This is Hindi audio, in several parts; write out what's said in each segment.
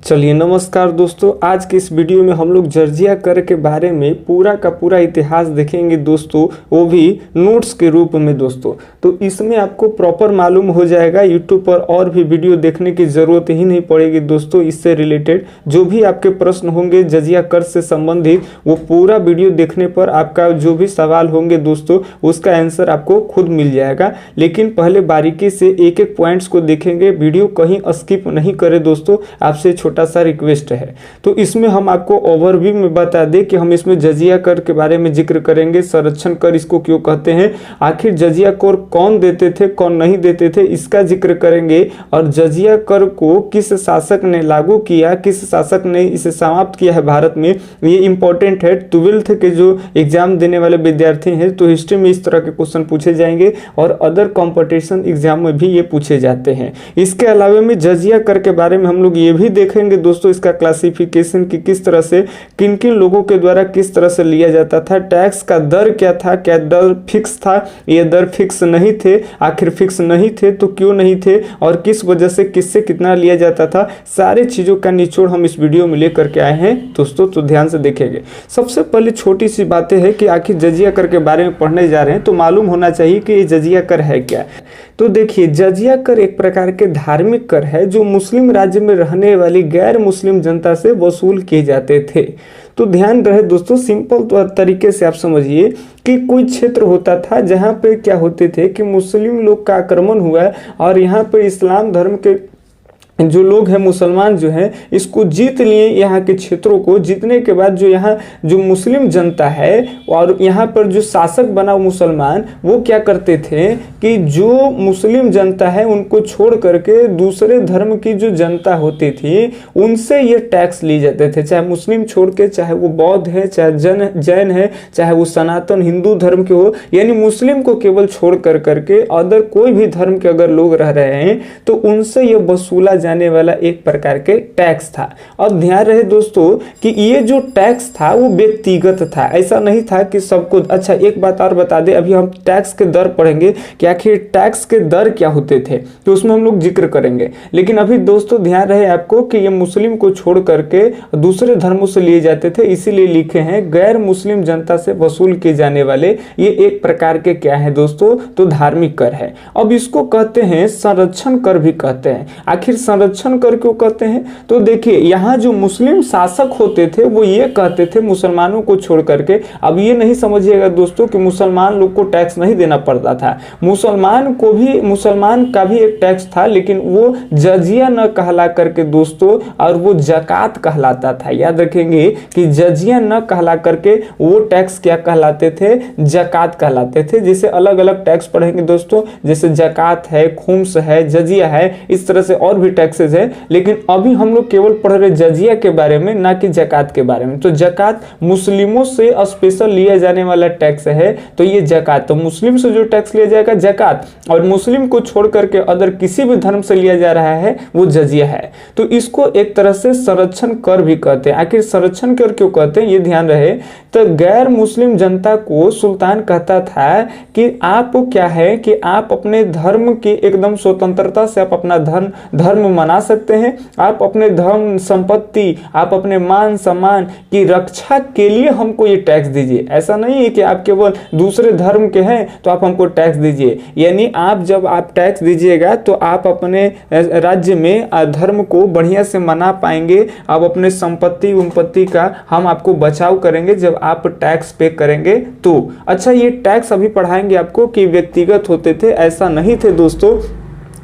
चलिए नमस्कार दोस्तों, आज के इस वीडियो में हम लोग जर्जिया कर के बारे में पूरा का पूरा इतिहास देखेंगे दोस्तों, वो भी नोट्स के रूप में दोस्तों। तो इसमें आपको प्रॉपर मालूम हो जाएगा, यूट्यूब पर और भी वीडियो देखने की ज़रूरत ही नहीं पड़ेगी दोस्तों। इससे रिलेटेड जो भी आपके प्रश्न होंगे जर्जिया कर से संबंधित, वो पूरा वीडियो देखने पर आपका जो भी सवाल होंगे दोस्तों उसका आंसर आपको खुद मिल जाएगा। लेकिन पहले बारीकी से एक एक पॉइंट्स को देखेंगे, वीडियो कहीं स्किप नहीं करें दोस्तों, आपसे छोटा सा रिक्वेस्ट है। तो इसमें हम आपको ओवरव्यू में बता दें कि हम इसमें जजिया कर के बारे में जिक्र करेंगे, संरक्षण कर इसको क्यों कहते हैं, आखिर जजिया कर कौन देते थे कौन नहीं देते थे इसका जिक्र करेंगे, और जजिया कर को किस शासक ने लागू किया, किस शासक ने इसे समाप्त किया है भारत में, ये इंपॉर्टेंट है। 12th के जो एग्जाम देने वाले विद्यार्थी हैं तो हिस्ट्री में इस तरह के क्वेश्चन पूछे जाएंगे और अदर कॉम्पिटिशन एग्जाम में भी ये पूछे जाते हैं। इसके अलावा में जजिया कर के बारे में हम लोग ये भी देखेंगे दोस्तों, इसका क्लासिफिकेशन की किस तरह से किन किन लोगों के द्वारा किस तरह से लिया जाता था, टैक्स का दर क्या था, क्या दर फिक्स था, ये दर फिक्स नहीं थे, आखिर फिक्स नहीं थे तो क्यों नहीं थे, और किस वजह से किससे कितना लिया जाता था, सारे चीजों का निचोड़ हम इस वीडियो में लेकर के आए हैं दोस्तों। तो ध्यान से देखेंगे। सबसे पहले छोटी सी बातें हैं कि आखिर जजिया कर के बारे में पढ़ने जा रहे हैं तो मालूम होना चाहिए कि ये जजिया कर है क्या। तो देखिए, जजिया कर एक प्रकार के धार्मिक कर है जो मुस्लिम राज्य में रहने वाली गैर मुस्लिम जनता से वसूल किए जाते थे। तो ध्यान रहे दोस्तों, सिंपल तरीके से आप समझिए कि कोई क्षेत्र होता था जहां पे क्या होते थे कि मुस्लिम लोग का आक्रमण हुआ और यहाँ पे इस्लाम धर्म के जो लोग हैं, मुसलमान जो हैं, इसको जीत लिए। यहाँ के क्षेत्रों को जीतने के बाद जो यहाँ जो मुस्लिम जनता है और यहाँ पर जो शासक बना मुसलमान, वो क्या करते थे कि जो मुस्लिम जनता है उनको छोड़ करके दूसरे धर्म की जो जनता होती थी उनसे ये टैक्स लिए जाते थे, चाहे मुस्लिम छोड़ के, चाहे वो बौद्ध है, चाहे जैन है, चाहे वो सनातन हिंदू धर्म के हो, यानी मुस्लिम को केवल छोड़ करके अदर कोई भी धर्म के अगर लोग रह रहे हैं तो उनसे ये वसूला जाने वाला एक प्रकार के टैक्स था। और ध्यान रहे दोस्तों कि ये जो टैक्स था वो व्यक्तिगत था, ऐसा नहीं था कि सबको। अच्छा, एक बात और बता दे, अभी हम टैक्स के दर पढ़ेंगे कि आखिर टैक्स के दर क्या होते थे, तो उसमें हम लोग जिक्र करेंगे। लेकिन अभी दोस्तों ध्यान रहे आपको कि ये मुस्लिम को छोड़ करके दूसरे धर्मों से लिए जाते थे, इसीलिए लिखे हैं गैर मुस्लिम जनता से वसूल किए जाने वाले ये एक प्रकार के क्या है दोस्तों, तो धार्मिक कर है। अब इसको कहते हैं संरक्षण कर भी कहते हैं। आखिर संरक्षण कर क्यों कहते हैं, तो देखिए यहाँ जो मुस्लिम शासक होते थे वो ये कहते थे मुसलमानों को छोड़ करके, अब ये नहीं समझिएगा दोस्तों कि मुसलमान लोग को टैक्स नहीं देना पड़ता था, मुसलमान का भी एक टैक्स था, लेकिन वो जजिया न कहला करके दोस्तों, और वो जकात कहलाता था। याद रखेंगे कि जजिया न कहला करके वो टैक्स क्या कहलाते थे, जकात कहलाते थे। जैसे अलग अलग टैक्स पढ़ेंगे दोस्तों, जैसे जकात है, खुम्स है, जजिया है, इस तरह से और भी टैक्सेस है। लेकिन अभी हम लोग केवल पढ़ रहे जजिया के बारे में, ना कि जकात के बारे में। तो जकात मुस्लिमों से स्पेशल लिया जाने वाला टैक्स है, तो ये जकात, तो मुस्लिम से जो टैक्स लिया जाएगा जकात, और मुस्लिम को छोड़ करके अदर किसी भी धर्म से लिया जा रहा है वो जजिया है। तो इसको एक तरह से संरक्षण कर भी कहते हैं। आखिर संरक्षण कर क्यों कहते हैं, ये ध्यान रहे। तो गैर मुस्लिम जनता को सुल्तान कहता था कि आप क्या है कि आप अपने धर्म की एकदम स्वतंत्रता से आप अपना धर्म मना सकते हैं, आप अपने धर्म संपत्ति, आप अपने मान सम्मान की रक्षा के लिए हमको ये टैक्स दीजिए। ऐसा नहीं है कि आप केवल दूसरे धर्म के हैं तो आप हमको टैक्स दीजिए, यानी आप जब आप टैक्स दीजिएगा तो आप अपने राज्य में धर्म को बढ़िया से मना पाएंगे, आप अपने संपत्ति का हम आपको बचाव करेंगे जब आप टैक्स पे करेंगे तो। अच्छा, ये टैक्स अभी पढ़ाएंगे आपको कि व्यक्तिगत होते थे, ऐसा नहीं थे दोस्तों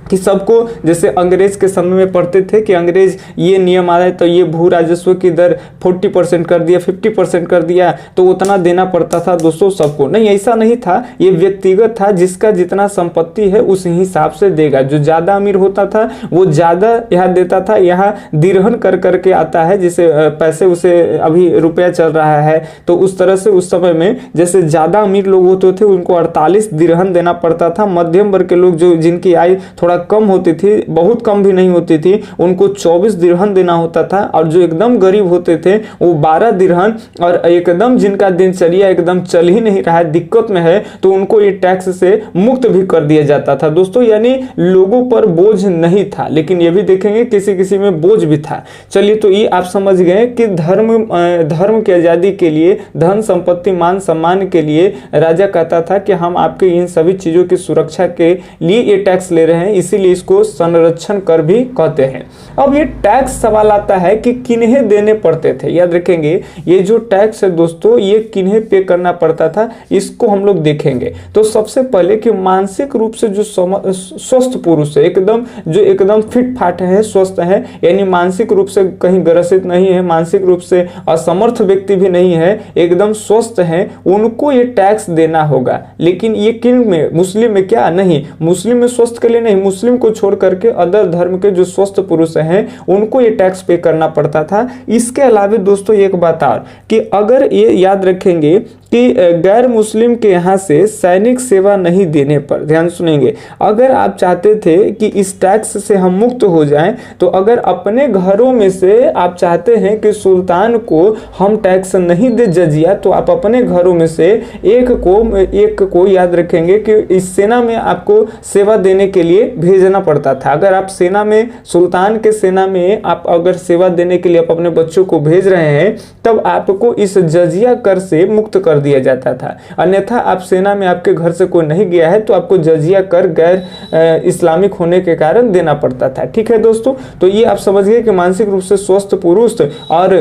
कि सबको, जैसे अंग्रेज के समय में पढ़ते थे कि अंग्रेज ये नियम आ रहा है तो ये भू राजस्व की दर 40% कर दिया, 50% कर दिया, तो उतना देना पड़ता था दोस्तों सबको। नहीं, ऐसा नहीं था, ये व्यक्तिगत था, जिसका जितना संपत्ति है उस हिसाब से देगा। जो ज्यादा अमीर होता था वो ज्यादा यहाँ देता था। यहाँ दिरहन कर करके आता है, जैसे पैसे, उसे अभी रुपया चल रहा है तो उस तरह से उस समय में जैसे ज्यादा अमीर लोग होते थे उनको 48 दिरहन देना पड़ता था। मध्यम वर्ग के लोग जो जिनकी आय थोड़ा थोड़ा कम होती थी, बहुत कम भी नहीं होती थी, उनको 24 दिरहम देना होता था। और जो एकदम गरीब होते थे वो 12 दिरहम, और एकदम जिनका दिनचर्या एकदम चल ही नहीं रहा है, दिक्कत में है, तो उनको ये टैक्स से मुक्त भी कर दिया जाता था दोस्तों। यानी लोगों पर बोझ नहीं था, लेकिन ये भी देखेंगे किसी किसी में बोझ भी था। चलिए, तो ये आप समझ गए कि धर्म की आजादी के लिए, धन संपत्ति मान सम्मान के लिए राजा कहता था कि हम आपके इन सभी चीजों की सुरक्षा के लिए ये टैक्स ले रहे हैं, इसीलिए इसको संरक्षण कर भी कहते हैं। अब ये टैक्स सवाल आता है कि किन्हें देने पड़ते थे। याद रखेंगे ये जो टैक्स है दोस्तों, ये किन्हें पे करना पड़ता था, इसको हम लोग देखेंगे। तो सबसे पहले कि मानसिक रूप से जो स्वस्थ पुरुष है, जो एकदम फिट फाट है, स्वस्थ है, यानी मानसिक रूप से कहीं ग्रसित नहीं है, मानसिक रूप से असमर्थ व्यक्ति भी नहीं है, एकदम स्वस्थ है, उनको ये टैक्स देना होगा। लेकिन ये किन में? मुस्लिम में क्या? नहीं, मुस्लिम में स्वस्थ के लिए नहीं, मुस्लिम को छोड़ करके अदर धर्म के जो स्वस्थ पुरुष हैं उनको ये टैक्स पे करना पड़ता था। इसके अलावा दोस्तों एक बात और, कि अगर ये याद रखेंगे कि गैर मुस्लिम के यहाँ से सैनिक सेवा नहीं देने पर, ध्यान सुनेंगे, अगर आप चाहते थे कि इस टैक्स से हम मुक्त हो जाएं, तो अगर अपने घरों में से आप चाहते हैं कि सुल्तान को हम टैक्स नहीं दे जजिया, तो आप अपने घरों में से एक को याद रखेंगे कि इस सेना में आपको सेवा देने के लिए भेजना पड़ता था। अगर आप सेना में, सुल्तान के सेना में आप अगर सेवा देने के लिए आप अपने बच्चों को भेज रहे हैं, तब आपको इस जजिया कर से मुक्त कर दिया जाता था। अन्यथा आप सेना में, आपके घर से कोई नहीं गया है, तो आपको जजिया कर गैर इस्लामिक होने के कारण देना पड़ता था। ठीक है दोस्तों, तो ये आप समझ गए कि मानसिक रूप से स्वस्थ पुरुष और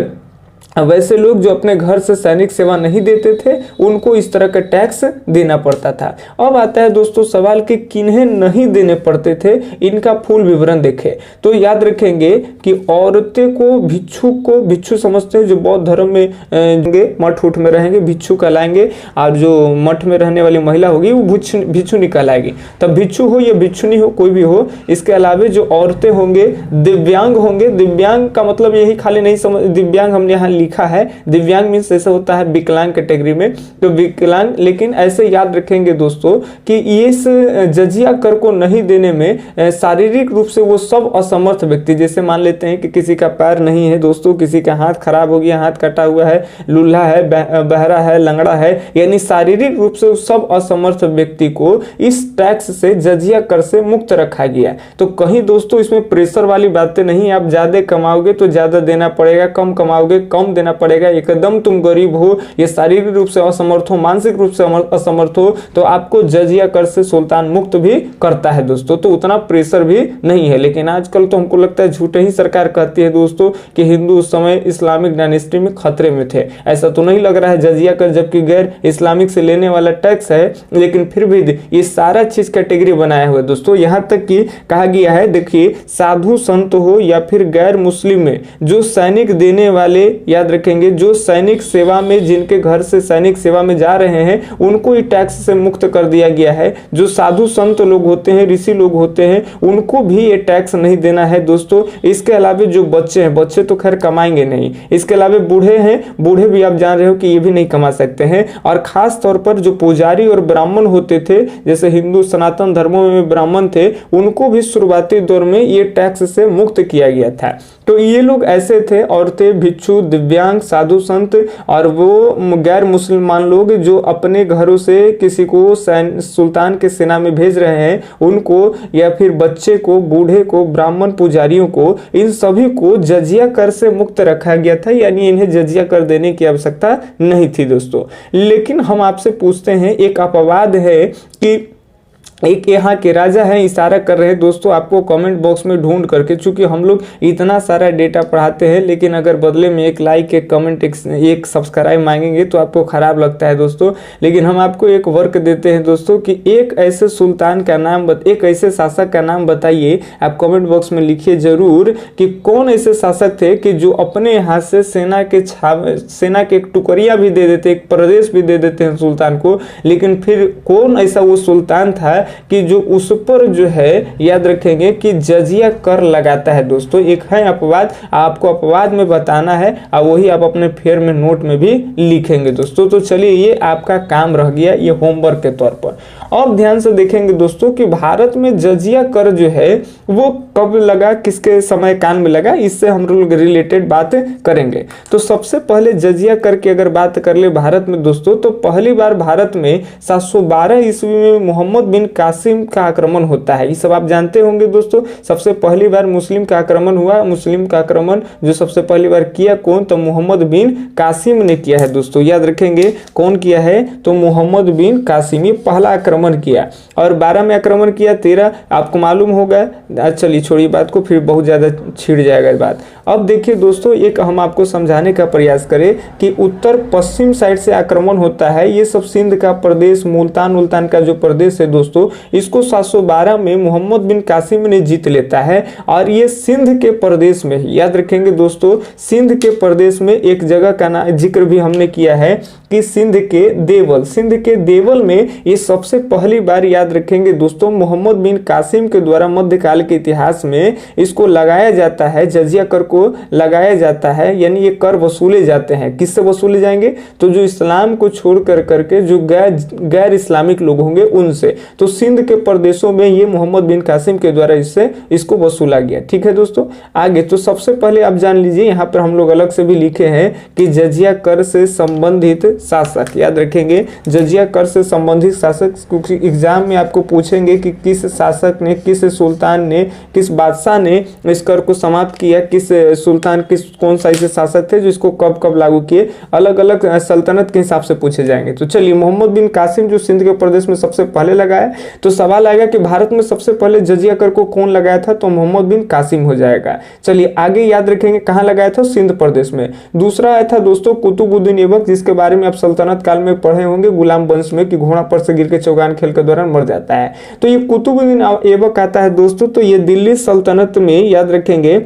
वैसे लोग जो अपने घर से सैनिक सेवा नहीं देते थे, उनको इस तरह का टैक्स देना पड़ता था। अब आता है दोस्तों सवाल कि किन्हें नहीं देने पड़ते थे, इनका फुल विवरण देखें। तो याद रखेंगे कि औरतें को, भिक्षु समझते हैं जो बौद्ध धर्म में मठ उठ में रहेंगे, भिक्षु कहलाएंगे, और जो मठ में रहने वाली महिला होगी वो भिक्षु कहलाएगी। तब भिक्षु हो या भिक्षुनी हो, कोई भी हो। इसके अलावा जो औरतें होंगे, दिव्यांग होंगे। दिव्यांग का मतलब यही खाली नहीं समझ, दिव्यांग हमने यहाँ लिखा है, दिव्यांग मीन्स ऐसा होता है विकलांग कैटेगरी में, तो विकलांग। लेकिन ऐसे याद रखेंगे दोस्तों कि इस जजिया कर को नहीं देने में शारीरिक रूप से वो सब असमर्थ व्यक्ति, जैसे मान लेते हैं कि किसी का पैर नहीं है दोस्तों, किसी का हाथ खराब हो गया, हाथ कटा हुआ है, लूल्हा है, बहरा है, लंगड़ा है, यानी शारीरिक रूप से सब असमर्थ व्यक्ति को इस टैक्स से, जजिया कर से मुक्त रखा गया। तो कहीं दोस्तों इसमें प्रेशर वाली बातें नहीं, आप ज्यादा कमाओगे तो ज्यादा देना पड़ेगा, कम कमाओगे कम देना पड़ेगा, एकदम तुम गरीब हो या शारीरिक रूप से असमर्थ हो, मानसिक रूप से असमर्थ हो, तो आपको जजिया कर से सुल्तान मुक्त भी करता है दोस्तों। तो उतना प्रेशर भी नहीं है। लेकिन आजकल तो हमको लगता है झूठे ही सरकार कहती है दोस्तों कि हिंदू उस समय इस्लामिक डायनेस्टी में खतरे में थे। ऐसा तो नहीं लग रहा है जजिया कर, जबकि गैर इस्लामिक से लेने वाला टैक्स है, लेकिन फिर भी ये सारा चीज कैटेगरी बनाया हुआ है दोस्तों। यहां तक कि कहा गया है, देखिए, साधु संत हो या फिर गैर मुस्लिम में जो सैनिक देने वाले, याद रखेंगे, जो सैनिक सेवा में, जिनके घर से सैनिक सेवा में जा रहे हैं, उनको ये टैक्स से मुक्त कर दिया गया है। जो साधु संत लोग होते हैं, ऋषि लोग होते हैं, उनको भी ये टैक्स नहीं देना है दोस्तों। इसके अलावा जो बच्चे हैं, बच्चे तो खैर कमाएंगे नहीं। इसके अलावा बूढ़े हैं, बूढ़े भी आप जान रहे हो कि ये भी नहीं कमा सकते हैं। और खास तौर पर जो पुजारी और ब्राह्मण होते थे, जैसे हिंदू सनातन धर्मों में ब्राह्मण थे, उनको भी शुरुआती दौर में ये टैक्स से मुक्त किया गया था। तो ये लोग ऐसे थे, औरतें, भिक्षु, दिव्यांग, साधु संत और वो गैर मुसलमान लोग जो अपने घरों से किसी को सुल्तान के सेना में भेज रहे हैं, उनको, या फिर बच्चे को, बूढ़े को, ब्राह्मण, पुजारियों को, इन सभी को जजिया कर से मुक्त रखा गया था। यानी इन्हें जजिया कर देने की आवश्यकता नहीं थी दोस्तों। लेकिन हम आपसे पूछते हैं, एक अपवाद है कि एक यहाँ के राजा हैं, इशारा कर रहे हैं दोस्तों, आपको कमेंट बॉक्स में ढूंढ करके, चूंकि हम लोग इतना सारा डेटा पढ़ाते हैं, लेकिन अगर बदले में एक लाइक, एक कमेंट, एक सब्सक्राइब मांगेंगे तो आपको खराब लगता है दोस्तों। लेकिन हम आपको एक वर्क देते हैं दोस्तों कि एक ऐसे सुल्तान का नाम, एक ऐसे शासक का नाम बताइए। आप कमेंट बॉक्स में लिखिए जरूर कि कौन ऐसे शासक थे कि जो अपने हाथ से सेना के एक टुकड़िया भी दे देते, एक प्रदेश भी दे देते हैं सुल्तान को। लेकिन फिर कौन ऐसा वो सुल्तान था कि जो उस पर जो है याद रखेंगे कि जजिया कर लगाता है दोस्तों। एक है अपवाद, आपको अपवाद में बताना है और वही आप अपने फेयर में नोट में भी लिखेंगे दोस्तों। तो चलिए ये आपका काम रह गया, ये होमवर्क के तौर पर। और ध्यान से देखेंगे दोस्तों कि भारत में जजिया कर जो है वो कब लगा, किसके समय काल में लगा, इससे हम लोग रिलेटेड बात करेंगे। तो सबसे पहले जजिया कर की अगर बात कर ले भारत में दोस्तों, तो पहली बार भारत में 712 ईस्वी में मोहम्मद बिन कासिम का आक्रमण होता है। ये सब आप जानते होंगे दोस्तों। सबसे पहली बार मुस्लिम का आक्रमण हुआ। मुस्लिम का आक्रमण जो सबसे पहली बार किया कौन, तो मोहम्मद बिन कासिम ने किया है दोस्तों। याद रखेंगे कौन किया है, तो मोहम्मद बिन कासिम, ये पहला आक्रमण किया। और 12 में आक्रमण किया, 13 आपको मालूम होगा। चलिए छोड़िए बात को, फिर बहुत ज्यादा छिड़ जाएगा बात। अब देखिए दोस्तों, एक हम आपको समझाने का प्रयास करें कि उत्तर पश्चिम साइड से आक्रमण होता है। ये सब सिंध का प्रदेश, मुल्तान का जो प्रदेश है दोस्तों, इसको 712 में मोहम्मद बिन कासिम ने जीत लेता है। और ये सिंध के प्रदेश में, याद रखेंगे दोस्तों, सिंध के प्रदेश में एक जगह का जिक्र भी हमने किया है कि सिंध के देवल में ये सबसे पहली बार, याद रखेंगे दोस्तों, मोहम्मद बिन कासिम के द्वारा मध्यकाल के इतिहास में इसको लगाया जाता है, जजिया कर को लगाया जाता है। यानी ये कर वसूले जाते हैं। किससे वसूले जाएंगे, तो जो इस्लाम को छोड़ कर करके जो गैर इस्लामिक लोग होंगे उनसे। तो सिंध के प्रदेशों में ये मोहम्मद बिन कासिम के द्वारा इसको वसूला गया। ठीक है दोस्तों, आगे तो सबसे पहले आप जान लीजिए, यहाँ पर हम लोग अलग से भी लिखे हैं कि जजिया कर से संबंधित शासक। याद रखेंगे जजिया कर से संबंधित शासक, क्योंकि एग्जाम में आपको पूछेंगे कि किस शासक ने, किस सुल्तान ने, किस बादशाह ने इस कर को समाप्त किया, किस सुल्तान, कौन सा ऐसे शासक थे जो इसको कब कब लागू किए। अलग अलग सल्तनत के हिसाब से पूछे जाएंगे। तो चलिए, मोहम्मद बिन कासिम जो सिंध के प्रदेश में सबसे पहले लगाया, तो सवाल आएगा कि भारत में सबसे पहले जजिया कर को कौन लगाया था, तो मोहम्मद बिन कासिम हो जाएगा। चलिए आगे याद रखेंगे कहाँ लगाया था, सिंध प्रदेश में। दूसरा आया था दोस्तों कुतुबुद्दीन ऐबक, जिसके बारे में आप सल्तनत काल में पढ़े होंगे, गुलाम वंश में, कि घोड़ा पर से गिर के चौगान खेल के दौरान मर जाता है। तो ये कुतुबुद्दीन ऐबक आता है दोस्तों। तो ये दिल्ली सल्तनत में, याद रखेंगे,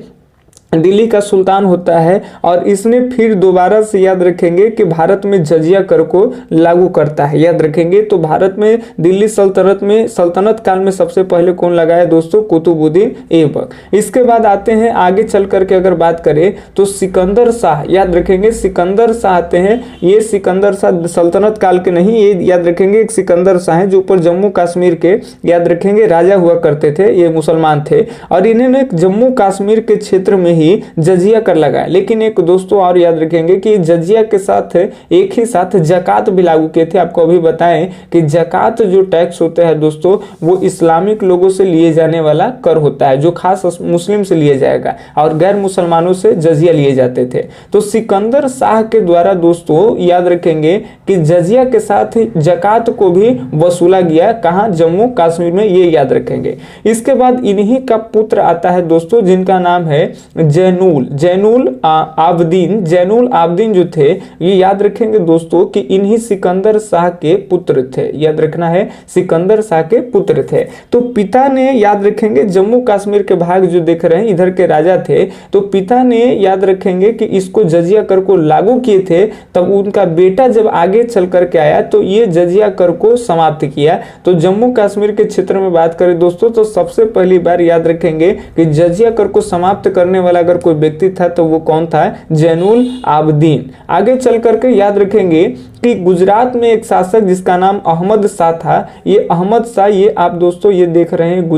दिल्ली का सुल्तान होता है। और इसने फिर दोबारा से, याद रखेंगे, कि भारत में जजिया कर को लागू करता है। याद रखेंगे, तो भारत में दिल्ली सल्तनत काल में सबसे पहले कौन लगाया दोस्तों, कुतुबुद्दीन ऐबक। इसके बाद आते हैं आगे चल करके अगर बात करें तो सिकंदर शाह। याद रखेंगे सिकंदर शाह आते हैं। ये सिकंदर शाह सल्तनत काल के नहीं, ये याद रखेंगे एक सिकंदर शाह है जो ऊपर जम्मू कश्मीर के, याद रखेंगे, राजा हुआ करते थे। ये मुसलमान थे और इन्होंने जम्मू कश्मीर के क्षेत्र में ही जजिया कर लगाया। लेकिन एक दोस्तों और याद रखेंगे कि जजिया के साथ एक ही साथ जकात भी लागू किए थे। आपको अभी बताएं कि जकात जो टैक्स होता है दोस्तों, वो इस्लामिक लोगों से लिए जाने वाला कर होता है, जो खास मुस्लिम से लिया जाएगा, और गैर मुसलमानों से जजिया लिए जाते थे। तो सिकंदर शाह के द्वारा दोस्तों, याद रखेंगे कि जजिया के साथ जकात को भी वसूला गया। कहां, जम्मू कश्मीर में, ये याद रखेंगे। इसके बाद इन्हीं का पुत्र आता है दोस्तों, जिनका नाम है जैनुल आबदीन जो थे, ये याद रखेंगे दोस्तों कि इन्हीं सिकंदर शाह के पुत्र थे। याद रखना है, सिकंदर शाह के पुत्र थे। तो पिता ने, याद रखेंगे, जम्मू कश्मीर के भाग जो देख रहे हैं, इधर के राजा थे। तो पिता ने, याद रखेंगे, कि इसको जजिया कर को लागू किए थे। तब उनका बेटा जब आगे चल करके आया तो ये जजिया कर को समाप्त किया। तो जम्मू कश्मीर के क्षेत्र में बात करें दोस्तों, तो सबसे पहली बार याद रखेंगे कि जजिया कर को समाप्त करने वाला अगर कोई व्यक्ति था तो वो कौन था, जैनुल आबदीन। आगे चल करके याद रखेंगे कि गुजरात में एक शासक जिसका नाम अहमद शाह था। ये अहमद शाह, ये आप दोस्तों ये देख रहे हैं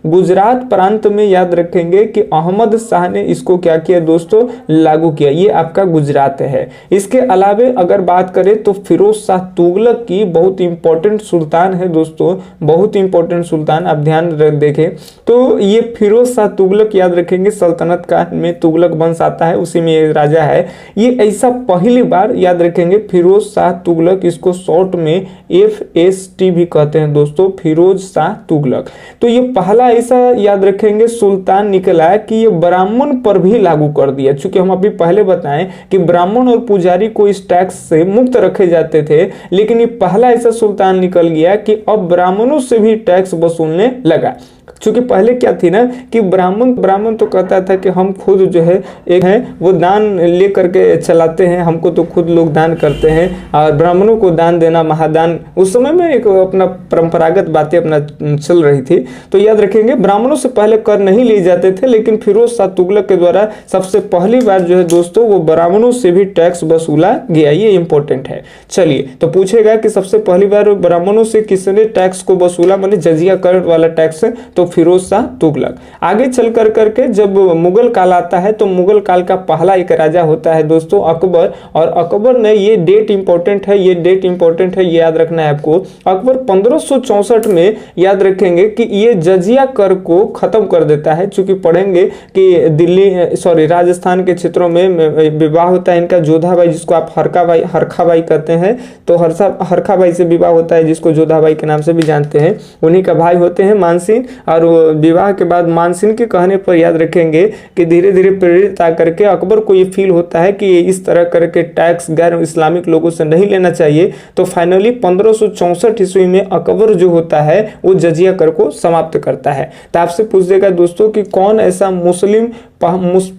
गुजरात प्रांत में, याद रखेंगे कि अहमद शाह ने इसको क्या किया दोस्तों, लागू किया। ये आपका गुजरात है। इसके अलावे अगर बात करें तो फिरोज शाह तुगलक की बहुत इंपॉर्टेंट सुल्तान है दोस्तों, बहुत इंपॉर्टेंट सुल्तान, आप ध्यान देखें तो ये फिरोज शाह तुगलक, याद रखेंगे, सल्तनत काल में तुगलक वंश आता है, उसी में ये राजा है। ये ऐसा पहली बार, याद रखेंगे, फिरोज शाह तुगलक, इसको शॉर्ट में FST भी कहते हैं दोस्तों, फिरोज शाह तुगलक। तो ये पहला ऐसा, याद रखेंगे, सुल्तान निकला कि ये ब्राह्मण पर भी लागू कर दिया। चूंकि हम अभी पहले बताएं कि ब्राह्मण और पुजारी को इस टैक्स से मुक्त रखे जाते थे, लेकिन ये पहला ऐसा सुल्तान निकल गया कि अब ब्राह्मणों से भी टैक्स वसूलने लगा। क्योंकि पहले क्या थी ना कि ब्राह्मण तो कहता था कि हम खुद जो है एक है वो दान ले करके चलाते हैं, हमको तो खुद लोग दान करते हैं और ब्राह्मणों को दान देना महादान, उस समय में एक अपना परंपरागत बातें अपना चल रही थी। तो याद रखेंगे ब्राह्मणों से पहले कर नहीं लिए जाते थे, लेकिन फिरोज शाह तुगलक के द्वारा सबसे पहली बार जो है दोस्तों वो ब्राह्मणों से भी टैक्स वसूला गया, ये इंपॉर्टेंट है। चलिए तो पूछेगा कि सबसे पहली बार ब्राह्मणों से किसने टैक्स को वसूला, माने जजिया कर वाला टैक्स, तो फिरोज शाह तुगलक। आगे चल कर करके जब मुगल काल आता है तो मुगल काल का पहला एक राजा होता है दोस्तों अकबर, और अकबर ने, ये डेट इंपॉर्टेंट है, ये डेट इंपॉर्टेंट है, ये याद रखना है आपको। अकबर 1564 में याद रखेंगे कि ये जजिया कर को खत्म कर देता है। चूंकि पढ़ेंगे कि दिल्ली सॉरी राजस्थान के क्षेत्रों में विवाह होता है इनका जोधाबाई, जिसको आप हरखाबाई कहते हैं, तो हरखाबाई से विवाह होता है, जिसको जोधाबाई के नाम से भी जानते हैं। उन्हीं का भाई होते हैं मानसिंह, और विवाह के बाद मानसिंह के कहने पर याद रखेंगे कि धीरे धीरे प्रेरित आकर के अकबर को ये फील होता है कि इस तरह करके टैक्स गैर इस्लामिक लोगों से नहीं लेना चाहिए। तो फाइनली 1564 ईस्वी में अकबर जो होता है वो जजिया कर को समाप्त करता है। तो आपसे पूछ देगा दोस्तों कि कौन ऐसा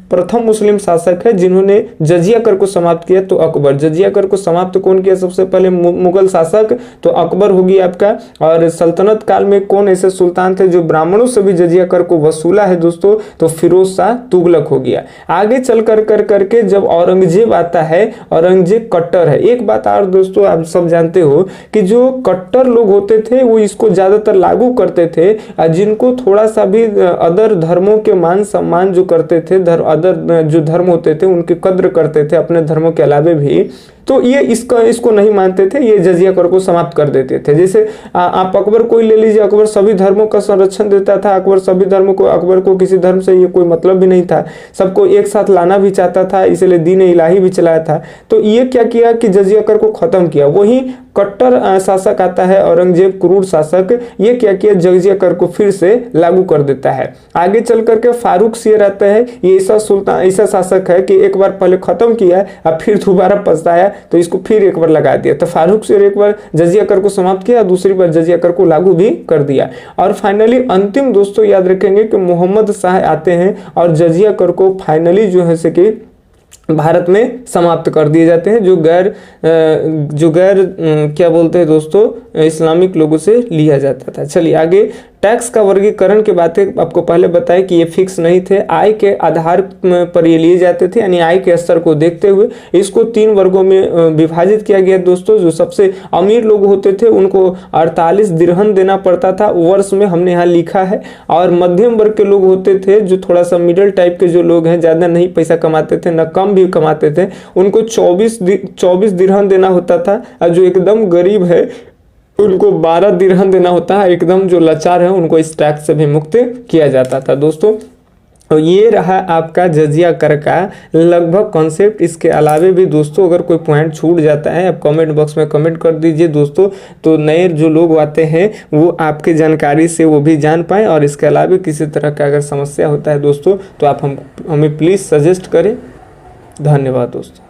प्रथम मुस्लिम शासक है जिन्होंने जजिया कर को समाप्त किया, तो अकबर। जजिया कर को समाप्त कौन किया सबसे पहले, मुगल शासक, तो अकबर होगी आपका। और सल्तनत काल में कौन ऐसे सुल्तान थे जो ब्राह्मणों से भी जजिया कर को वसूला है दोस्तों, तो फिरोज शाह तुगलक हो गया। आगे चल कर करके जब औरंगजेब आता है, औरंगजेब कट्टर है। एक बात और दोस्तों आप सब जानते हो कि जो कट्टर लोग होते थे वो इसको ज्यादातर लागू करते थे, जिनको थोड़ा सा भी अदर धर्मों के मान सम्मान जो करते थे, अदर जो धर्म होते थे उनकी कद्र करते थे अपने धर्मों के अलावे भी, तो ये इसको नहीं मानते थे, ये जजिया कर को समाप्त कर देते थे। जैसे आप अकबर को ले लीजिए, अकबर सभी धर्मों का संरक्षण देता था, अकबर सभी धर्मों को, अकबर को किसी धर्म से ये कोई मतलब भी नहीं था, सबको एक साथ लाना भी चाहता था, इसलिए दीन इलाही भी चलाया था। तो ये क्या किया कि जजिया कर को खत्म किया। वही कट्टर शासक आता है औरंगजेब, क्रूर शासक, ये क्या किया, जजिया कर को फिर से लागू कर देता है। आगे चल करके फारूक शेर आता है, ये ऐसा शासक है कि एक बार पहले खत्म किया अब फिर दोबारा पछताया तो इसको फिर एक बार लगा दिया। तो फारूक शेर एक बार जजिया कर को समाप्त किया, दूसरी बार जजिया कर को लागू भी कर दिया। और फाइनली अंतिम दोस्तों याद रखेंगे कि मोहम्मद शाह आते हैं और जजिया कर को फाइनली जो है से कि भारत में समाप्त कर दिए जाते हैं, जो गैर क्या बोलते हैं दोस्तों इस्लामिक लोगों से लिया जाता था। चलिए आगे टैक्स का वर्गीकरण की बातें आपको पहले बताएं कि ये फिक्स नहीं थे, आय के आधार पर ये लिए जाते थे, यानी आय के स्तर को देखते हुए इसको 3 वर्गों में विभाजित किया गया दोस्तों। जो सबसे अमीर लोग होते थे उनको 48 दिरहम देना पड़ता था, वर्ष में हमने यहाँ लिखा है। और मध्यम वर्ग के लोग होते थे, जो थोड़ा सा मिडिल टाइप के जो लोग हैं, ज़्यादा नहीं पैसा कमाते थे न कम भी कमाते थे, उनको 24 दिरहम देना होता था। और जो एकदम गरीब है उनको 12 दिरहम देना होता है, एकदम जो लाचार है उनको इस टैक्स से भी मुक्त किया जाता था दोस्तों। तो ये रहा आपका जजिया कर का लगभग कॉन्सेप्ट। इसके अलावे भी दोस्तों अगर कोई पॉइंट छूट जाता है आप कमेंट बॉक्स में कमेंट कर दीजिए दोस्तों, तो नए जो लोग आते हैं वो आपकी जानकारी से वो भी जान पाएँ। और इसके अलावा किसी तरह का अगर समस्या होता है दोस्तों तो आप हमें प्लीज़ सजेस्ट करें। धन्यवाद दोस्तों।